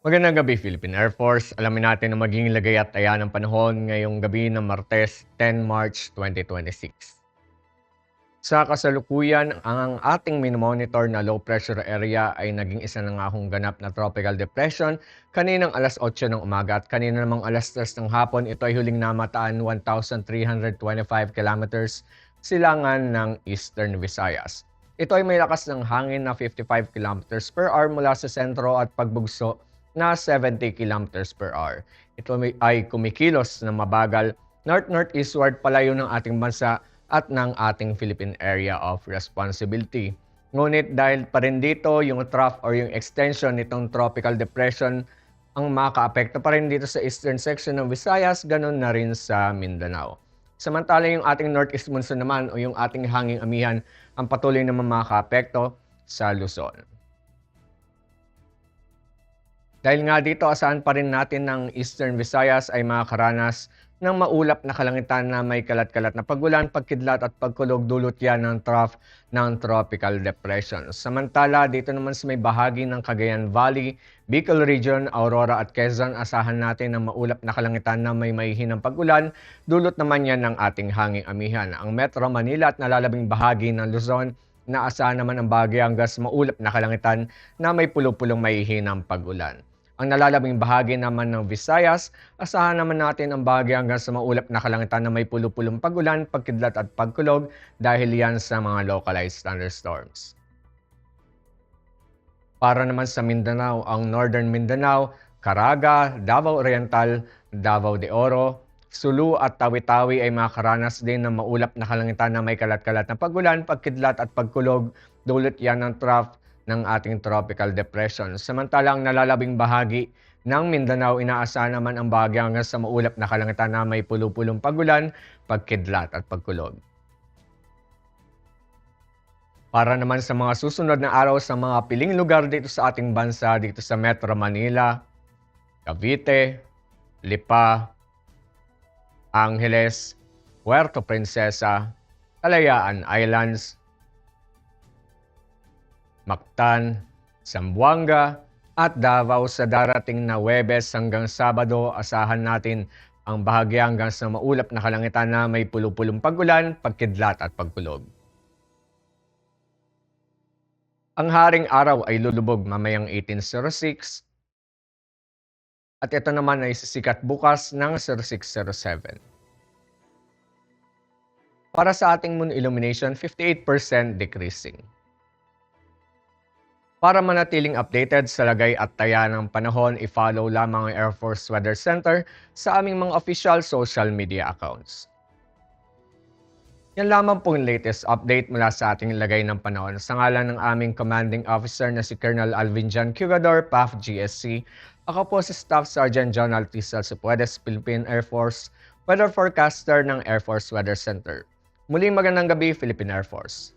Magandang gabi, Philippine Air Force. Alamin natin ang magiging lagay at taya ng panahon ngayong gabi ng Martes, 10 March 2026. Sa kasalukuyan, ang ating minomonitor na low pressure area ay naging isa na nga hong ganap na tropical depression kaninang alas 8 ng umaga at kanina namang alas 3 ng hapon. Ito ay huling namataan 1,325 kilometers silangan ng Eastern Visayas. Ito ay may lakas ng hangin na 55 kilometers per hour mula sa sentro at pagbugso na 70 kilometers per hour. Ito ay kumikilos na mabagal north-northeastward palayo ng ating bansa at ng ating Philippine Area of Responsibility. Ngunit dahil pa rin dito yung trough or yung extension nitong tropical depression ang makaapekto pa rin dito sa eastern section ng Visayas, ganun na rin sa Mindanao. Samantala yung ating northeast monsoon naman o yung ating hanging amihan ang patuloy naman makaapekto sa Luzon. Dahil nga dito, asahan pa rin natin ng Eastern Visayas ay makakaranas ng maulap na kalangitan na may kalat-kalat na pagulan, pagkidlat at pagkulog dulot yan ng trough ng tropical depression. Samantala, dito naman sa may bahagi ng Cagayan Valley, Bicol Region, Aurora at Quezon, asahan natin ng maulap na kalangitan na may mahihinang pagulan, dulot naman yan ng ating hanging amihan. Ang Metro Manila at nalalabing bahagi ng Luzon, naasahan naman ang bahagi hanggang sa maulap na kalangitan na may pulo-pulong mahihinang pagulan. Ang nalalabing bahagi naman ng Visayas, asahan naman natin ang bahagi hanggang sa maulap na kalangitan na may pulo-pulong pagulan, pagkidlat at pagkulog dahil yan sa mga localized thunderstorms. Para naman sa Mindanao, ang Northern Mindanao, Caraga, Davao Oriental, Davao de Oro, Sulu at Tawi-Tawi ay makakaranas din ng maulap na kalangitan na may kalat-kalat na pagulan, pagkidlat at pagkulog, dulot yan ng trough ng ating tropical depression. Samantalang nalalabing bahagi ng Mindanao, inaasahan naman ang bahagi hanggang sa maulap na kalangitan na may pulo-pulong pagulan, pagkidlat at pagkulog. Para naman sa mga susunod na araw sa mga piling lugar dito sa ating bansa, dito sa Metro Manila, Cavite, Lipa, Angeles, Puerto Princesa, Kalayaan Islands, Mactan, Zamboanga at Davao sa darating na Huwebes hanggang Sabado, asahan natin ang bahagi hanggang sa maulap na kalangitan na may pulo-pulong pagulan, pagkidlat at pagkulog. Ang haring araw ay lulubog mamayang 18:06 at ito naman ay sisikat bukas ng 06:07. Para sa ating moon illumination, 58% decreasing. Para manatiling updated sa lagay at taya ng panahon, i-follow lamang ang Air Force Weather Center sa aming mga official social media accounts. Yan lamang po yung latest update mula sa ating lagay ng panahon. Sa ngalan ng aming commanding officer na si Colonel Alvin John Cugador, PAF GSC, ako po si Staff Sergeant John Altisal Cipuedes, Philippine Air Force, Weather Forecaster ng Air Force Weather Center. Muling magandang gabi, Philippine Air Force.